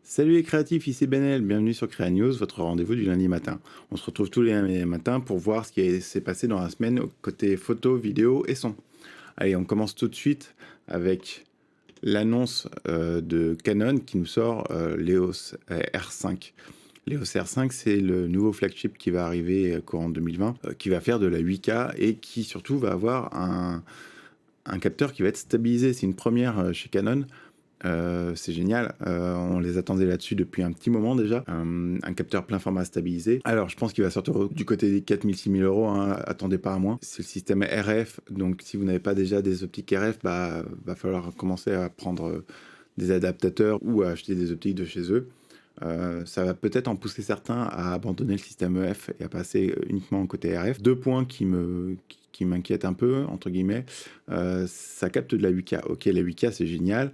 Salut les créatifs, ici Benel, bienvenue sur Créa News, votre rendez-vous du lundi matin. On se retrouve tous les lundis matins pour voir ce qui s'est passé dans la semaine côté photo, vidéo et son. Allez, on commence tout de suite avec l'annonce de Canon qui nous sort l'EOS R5. L'EOS R5, c'est le nouveau flagship qui va arriver courant 2020, qui va faire de la 8K et qui surtout va avoir un capteur qui va être stabilisé. C'est une première chez Canon. C'est génial, on les attendait là-dessus depuis un petit moment déjà, un capteur plein format stabilisé. Alors je pense qu'il va sortir du côté des 4000-6000 euros, hein, attendez pas à moins. C'est le système RF, donc si vous n'avez pas déjà des optiques RF, va falloir commencer à prendre des adaptateurs ou à acheter des optiques de chez eux. Ça va peut-être en pousser certains à abandonner le système EF et à passer uniquement au côté RF. Deux points qui m'inquiètent un peu, entre guillemets. Ça capte de la 8K. Ok, la 8K, c'est génial.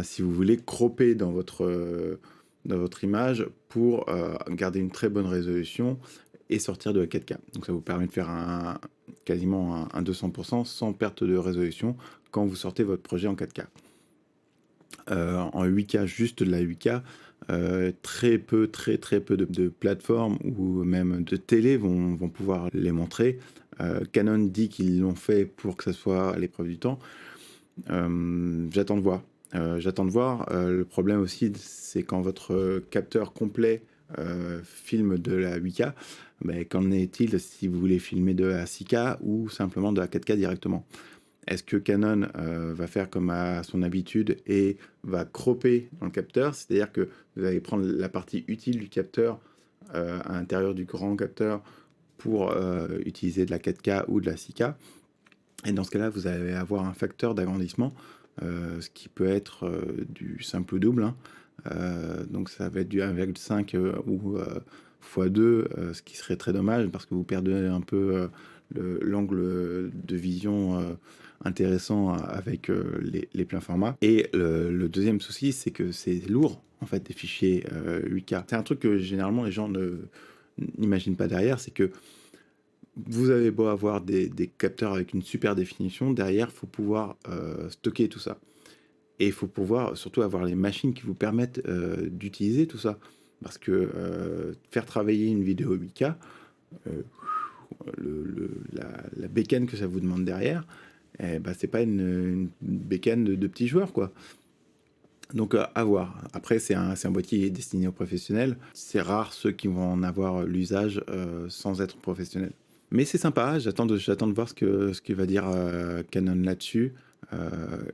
Si vous voulez cropper dans votre image pour garder une très bonne résolution et sortir de la 4K. Donc ça vous permet de faire quasiment un 200% sans perte de résolution quand vous sortez votre projet en 4K. En 8K, juste de la 8K, très peu de plateformes ou même de télé vont pouvoir les montrer. Canon dit qu'ils l'ont fait pour que ça soit à l'épreuve du temps. J'attends de voir. Le problème aussi, c'est quand votre capteur complet filme de la 8K, mais qu'en est-il si vous voulez filmer de la 6K ou simplement de la 4K directement? Est-ce que Canon va faire comme à son habitude et va cropper dans le capteur? C'est-à-dire que vous allez prendre la partie utile du capteur à l'intérieur du grand capteur pour utiliser de la 4K ou de la 6K. Et dans ce cas-là, vous allez avoir un facteur d'agrandissement, ce qui peut être du simple ou double, hein. Donc ça va être du 1,5 ou x2, ce qui serait très dommage parce que vous perdez un peu l'angle de vision intéressant avec les pleins formats. Et le deuxième souci, c'est que c'est lourd, en fait, des fichiers 8K. C'est un truc que généralement les gens n'imaginent pas derrière, c'est que vous avez beau avoir des capteurs avec une super définition, derrière, il faut pouvoir stocker tout ça. Et il faut pouvoir surtout avoir les machines qui vous permettent d'utiliser tout ça. Parce que faire travailler une vidéo 8K, euh, la bécane que ça vous demande derrière, c'est pas une bécane de petits joueurs, quoi. Donc à voir. Après, c'est un boîtier destiné aux professionnels. C'est rare ceux qui vont en avoir l'usage sans être professionnels. Mais c'est sympa, j'attends de voir ce que va dire Canon là-dessus.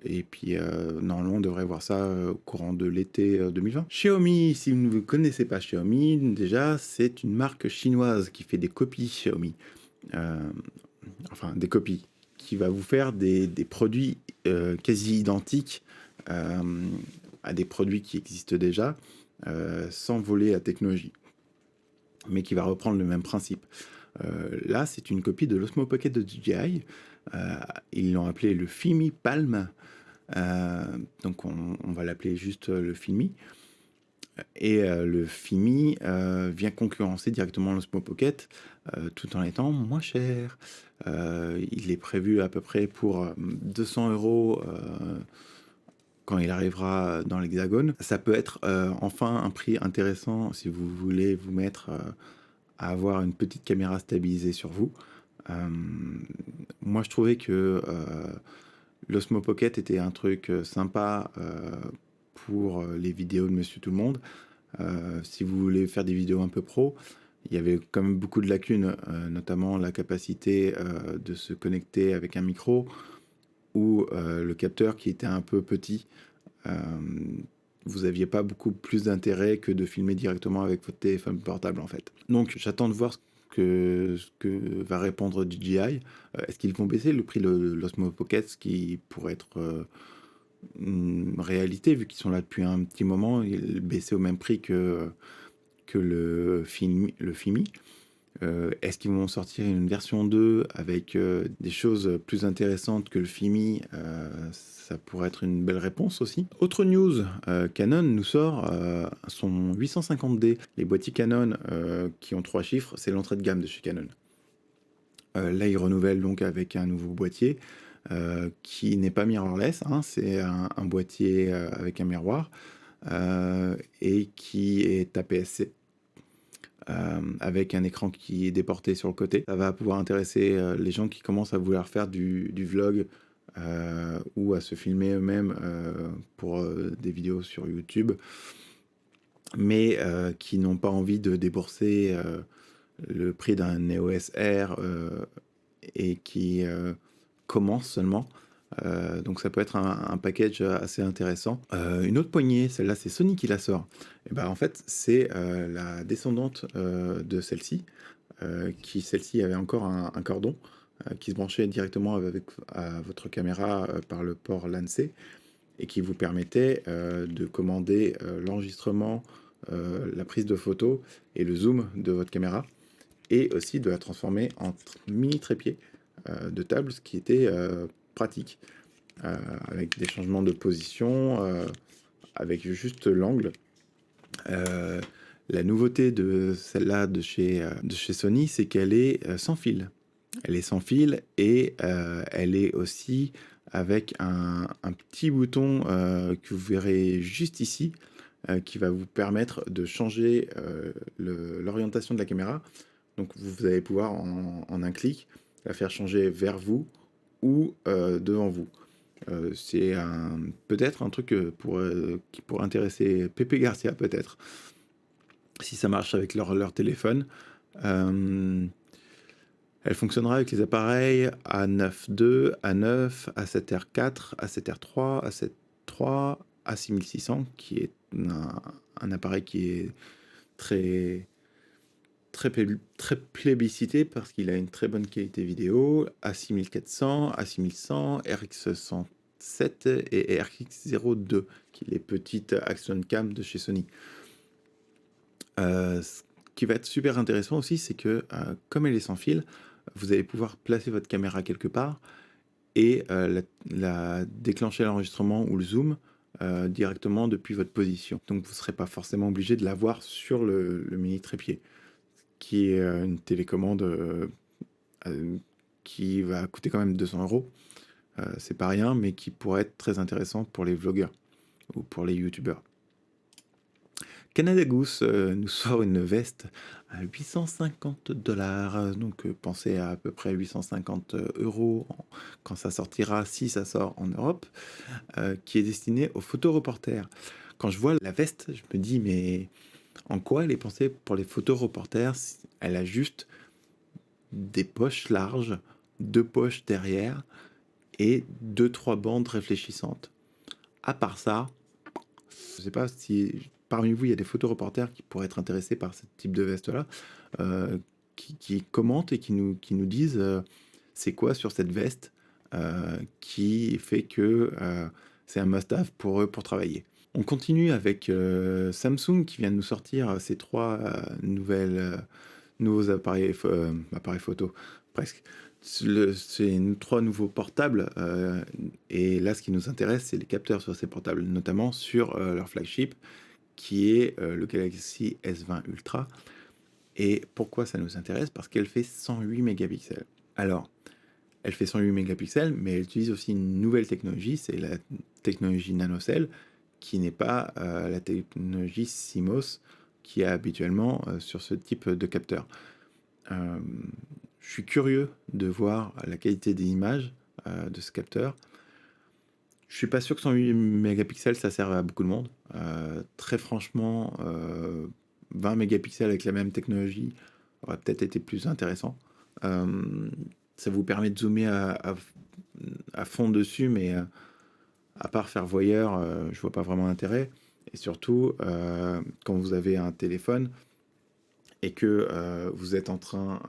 Et puis, normalement, on devrait voir ça au courant de l'été 2020. Xiaomi, si vous ne connaissez pas Xiaomi, déjà, c'est une marque chinoise qui fait des copies Xiaomi. Euh, enfin, des copies, qui va vous faire des produits quasi identiques à des produits qui existent déjà, sans voler la technologie, mais qui va reprendre le même principe. Là, c'est une copie de l'Osmo Pocket de DJI. Ils l'ont appelé le Fimi Palm. Donc, on va l'appeler juste le Fimi. Et le Fimi vient concurrencer directement l'Osmo Pocket tout en étant moins cher. Il est prévu à peu près pour 200 euros quand il arrivera dans l'Hexagone. Ça peut être enfin un prix intéressant si vous voulez vous mettre à avoir une petite caméra stabilisée sur vous. Moi, je trouvais que l'Osmo Pocket était un truc sympa pour les vidéos de Monsieur Tout le Monde. Si vous voulez faire des vidéos un peu pro, il y avait quand même beaucoup de lacunes, notamment la capacité de se connecter avec un micro ou le capteur qui était un peu petit. Vous n'aviez pas beaucoup plus d'intérêt que de filmer directement avec votre téléphone portable en fait. Donc j'attends de voir ce que va répondre DJI. Est-ce qu'ils vont baisser le prix de l'Osmo Pocket, ce qui pourrait être une réalité vu qu'ils sont là depuis un petit moment, ils baissaient au même prix que le Fimi. Est-ce qu'ils vont sortir une version 2 avec des choses plus intéressantes que le Fimi? Ça pourrait être une belle réponse aussi. Autre news, Canon nous sort son 850D. Les boîtiers Canon qui ont 3 chiffres, c'est l'entrée de gamme de chez Canon. Là, ils renouvellent donc avec un nouveau boîtier qui n'est pas mirrorless, hein, c'est un boîtier avec un miroir et qui est APS-C, avec un écran qui est déporté sur le côté. Ça va pouvoir intéresser les gens qui commencent à vouloir faire du vlog ou à se filmer eux-mêmes pour des vidéos sur YouTube, mais qui n'ont pas envie de débourser le prix d'un EOS R et qui commencent seulement. Donc ça peut être un package assez intéressant. Une autre poignée, celle-là c'est Sony qui la sort. Et ben en fait c'est la descendante de celle-ci, qui celle-ci avait encore un cordon qui se branchait directement à votre caméra par le port LAN-C et qui vous permettait de commander l'enregistrement, la prise de photo et le zoom de votre caméra, et aussi de la transformer en mini trépied de table, ce qui était pratique, avec des changements de position, avec juste l'angle. La nouveauté de celle-là de chez Sony, c'est qu'elle est sans fil. Elle est sans fil et elle est aussi avec un petit bouton que vous verrez juste ici, qui va vous permettre de changer l'orientation de la caméra. Donc vous allez pouvoir en un clic la faire changer vers vous ou devant vous. C'est peut-être un truc qui pourrait intéresser Pepe Garcia, peut-être, si ça marche avec leur téléphone. Elle fonctionnera avec les appareils A9 II, A9, A7R4, A7R3, A7III, A6600, qui est un appareil qui est très plébiscité parce qu'il a une très bonne qualité vidéo, A6400, A6100, RX107 et RX02, qui est les petites action cam de chez Sony. Ce qui va être super intéressant aussi, c'est que comme elle est sans fil, vous allez pouvoir placer votre caméra quelque part et déclencher l'enregistrement ou le zoom directement depuis votre position. Donc vous ne serez pas forcément obligé de l'avoir sur le mini trépied, qui est une télécommande qui va coûter quand même 200 euros. C'est pas rien, mais qui pourrait être très intéressant pour les vlogueurs ou pour les youtubeurs. Canada Goose nous sort une veste à 850 $, donc pensez à peu près 850 euros quand ça sortira, si ça sort en Europe, qui est destinée aux photoreporters. Quand je vois la veste, je me dis, mais en quoi elle est pensée pour les photoreporters? Elle a juste des poches larges, 2 poches derrière et 2-3 bandes réfléchissantes. À part ça, je ne sais pas si parmi vous il y a des photoreporters qui pourraient être intéressés par ce type de veste-là, qui commentent et qui nous disent c'est quoi sur cette veste qui fait que c'est un must-have pour eux pour travailler. On continue avec Samsung qui vient de nous sortir ces 3 nouveaux appareils photo, presque. C'est 3 nouveaux portables, et là ce qui nous intéresse c'est les capteurs sur ces portables, notamment sur leur flagship qui est le Galaxy S20 Ultra. Et pourquoi ça nous intéresse? Parce qu'elle fait 108 mégapixels. Alors, elle fait 108 mégapixels, mais elle utilise aussi une nouvelle technologie, c'est la technologie NanoCell, qui n'est pas la technologie CMOS qui est habituellement sur ce type de capteur. Je suis curieux de voir la qualité des images de ce capteur. Je suis pas sûr que 108 mégapixels ça serve à beaucoup de monde. Très franchement, 20 mégapixels avec la même technologie aurait peut-être été plus intéressant. Ça vous permet de zoomer à fond dessus, mais à part faire voyeur, je vois pas vraiment l'intérêt. Et surtout, quand vous avez un téléphone et que vous êtes en train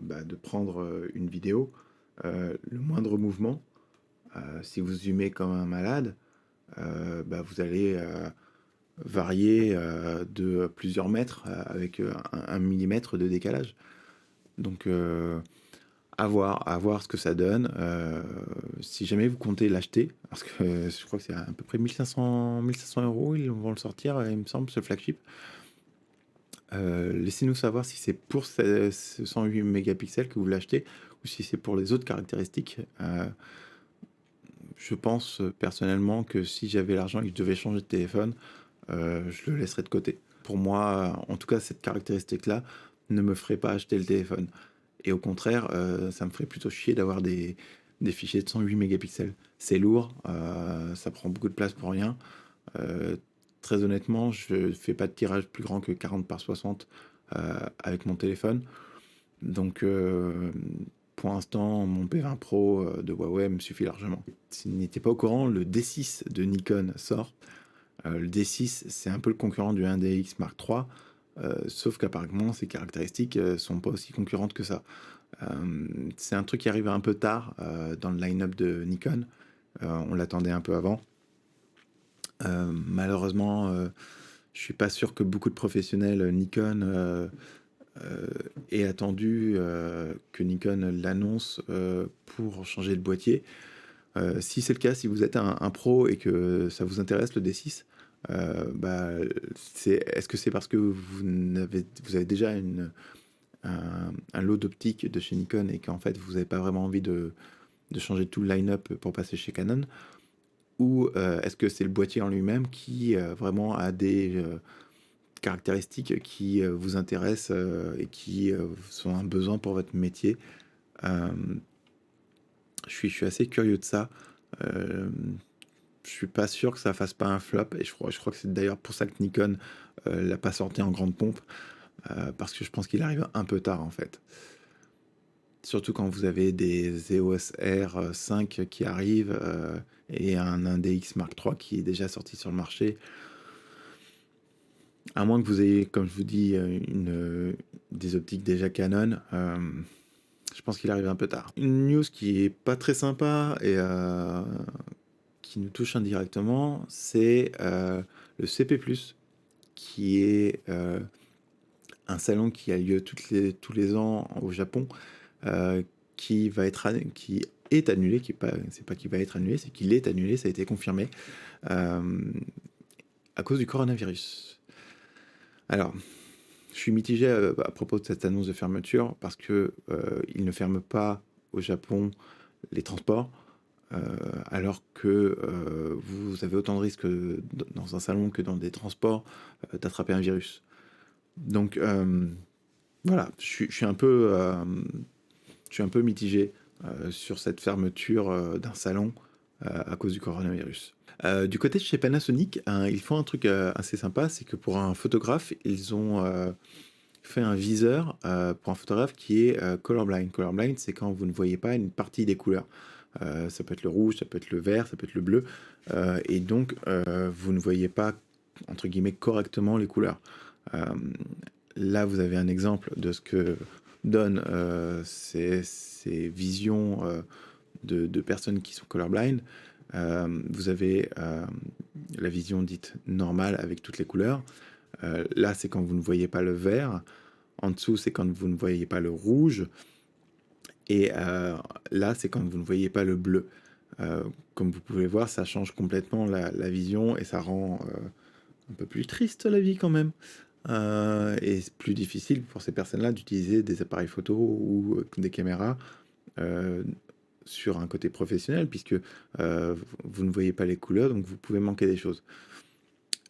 de prendre une vidéo, le moindre mouvement, si vous zoomez comme un malade, vous allez varier de plusieurs mètres avec 1 millimètre de décalage. Donc à voir ce que ça donne. Si jamais vous comptez l'acheter, parce que je crois que c'est à peu près 1500 euros, ils vont le sortir, il me semble, ce flagship. Laissez-nous savoir si c'est pour ce 108 mégapixels que vous l'achetez ou si c'est pour les autres caractéristiques. Je pense personnellement que si j'avais l'argent et que je devais changer de téléphone, je le laisserai de côté. Pour moi, en tout cas, cette caractéristique-là ne me ferait pas acheter le téléphone. Et au contraire, ça me ferait plutôt chier d'avoir des fichiers de 108 mégapixels. C'est lourd, ça prend beaucoup de place pour rien. Euh, Très honnêtement, je ne fais pas de tirage plus grand que 40 par 60 avec mon téléphone. Donc, pour l'instant, mon P20 Pro de Huawei me suffit largement. Si vous n'étiez pas au courant, le D6 de Nikon sort. Le D6, c'est un peu le concurrent du 1DX Mark III, sauf qu'apparemment, ses caractéristiques sont pas aussi concurrentes que ça. C'est un truc qui arrive un peu tard dans le line-up de Nikon. On l'attendait un peu avant. Malheureusement, je suis pas sûr que beaucoup de professionnels Nikon aient attendu que Nikon l'annonce pour changer de boîtier. Si c'est le cas, si vous êtes un pro et que ça vous intéresse le D6, bah, est-ce que c'est parce que vous avez déjà un lot d'optique de chez Nikon et qu'en fait vous n'avez pas vraiment envie de changer tout le line-up pour passer chez Canon, ou est-ce que c'est le boîtier en lui-même qui vraiment a des caractéristiques qui vous intéressent et qui sont un besoin pour votre métier? Euh, je suis assez curieux de ça. Je suis pas sûr que ça fasse pas un flop, et je crois que c'est d'ailleurs pour ça que Nikon l'a pas sorti en grande pompe, parce que je pense qu'il arrive un peu tard en fait. Surtout quand vous avez des EOS R5 qui arrivent et un DX Mark III qui est déjà sorti sur le marché. À moins que vous ayez, comme je vous dis, des optiques déjà Canon, je pense qu'il arrive un peu tard. Une news qui est pas très sympa et qui nous touche indirectement, c'est le CP+, qui est un salon qui a lieu tous les ans au Japon, euh, qui qui est annulé, c'est pas qui va être annulé, c'est qu'il est annulé, ça a été confirmé, euh, à cause du coronavirus. Alors, je suis mitigé à propos de cette annonce de fermeture, parce que il ne ferme pas au Japon les transports, alors que vous avez autant de risques dans un salon que dans des transports d'attraper un virus. Donc voilà, je suis un peu mitigé sur cette fermeture d'un salon à cause du coronavirus. Du côté de chez Panasonic, ils font un truc assez sympa, c'est que pour un photographe, ils ont fait un viseur pour un photographe qui est colorblind. Colorblind, c'est quand vous ne voyez pas une partie des couleurs. Ça peut être le rouge, ça peut être le vert, ça peut être le bleu. Et donc, vous ne voyez pas, entre guillemets, correctement les couleurs. Euh, Là, vous avez un exemple de ce que donnent ces visions de personnes qui sont colorblind. Vous avez la vision dite normale avec toutes les couleurs. Là, c'est quand vous ne voyez pas le vert. En dessous, c'est quand vous ne voyez pas le rouge. Et là, c'est quand vous ne voyez pas le bleu. Comme vous pouvez voir, ça change complètement la vision et ça rend un peu plus triste la vie quand même. Et c'est plus difficile pour ces personnes-là d'utiliser des appareils photo ou des caméras euh, sur un côté professionnel, puisque vous ne voyez pas les couleurs, donc vous pouvez manquer des choses.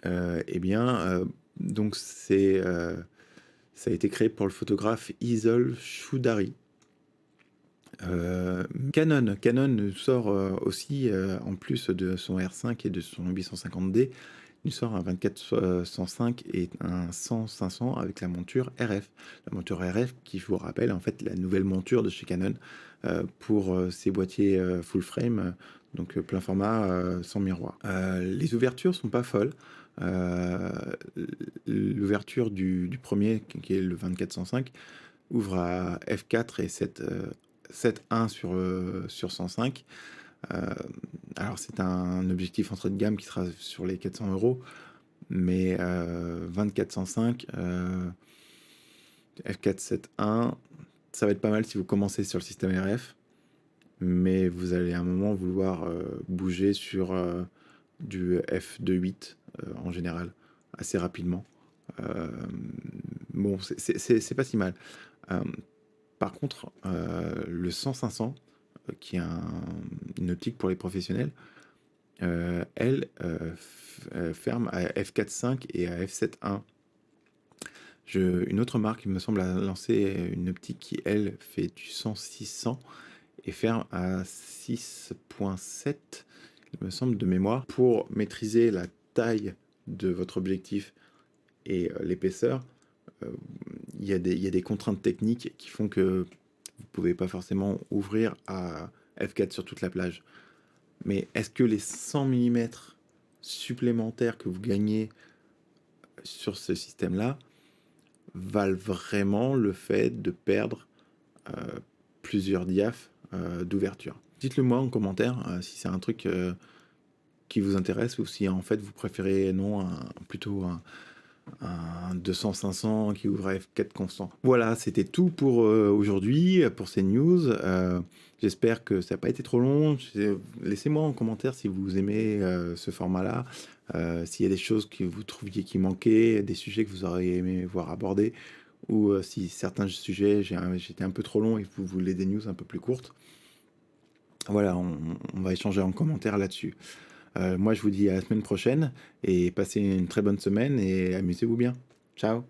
Eh bien, donc ça a été créé pour le photographe Isol Choudary. Canon nous sort aussi, en plus de son R5 et de son 850D, il sort un 24-105 et un 100-500 avec la monture RF. La monture RF qui, je vous rappelle, en fait la nouvelle monture de chez Canon pour ces boîtiers full frame, donc plein format, sans miroir. Les ouvertures sont pas folles. Euh, L'ouverture du premier, qui est le 24-105, ouvre à f4 et 7.1 sur 105. Alors c'est un objectif entrée de gamme qui sera sur les 400 euros, mais 24-105, f4 7.1, ça va être pas mal si vous commencez sur le système RF, mais vous allez à un moment vouloir bouger sur du f2.8 en général, assez rapidement. Euh, bon, c'est pas si mal. Euh, Par contre, le 100-500, qui est une optique pour les professionnels, elle, ferme à f4.5 et à f7.1. Une autre marque, il me semble, a lancé une optique qui, elle, fait du 100-600 et ferme à 6.7, il me semble, de mémoire. Pour maîtriser la taille de votre objectif et l'épaisseur, euh, il y a des contraintes techniques qui font que vous ne pouvez pas forcément ouvrir à f4 sur toute la plage. Mais est-ce que les 100 mm supplémentaires que vous gagnez sur ce système-là valent vraiment le fait de perdre plusieurs diaphes d'ouverture? Dites-le moi en commentaire si c'est un truc qui vous intéresse ou si en fait vous préférez non plutôt un 200-500 qui ouvre à F4 constant. Voilà, c'était tout pour aujourd'hui, pour ces news. J'espère que ça n'a pas été trop long. Laissez-moi en commentaire si vous aimez ce format-là, s'il y a des choses que vous trouviez qui manquaient, des sujets que vous auriez aimé voir abordés, ou si certains sujets, j'étais un peu trop long et que vous voulez des news un peu plus courtes. Voilà, on va échanger en commentaire là-dessus. Moi, je vous dis à la semaine prochaine et passez une très bonne semaine et amusez-vous bien. Ciao!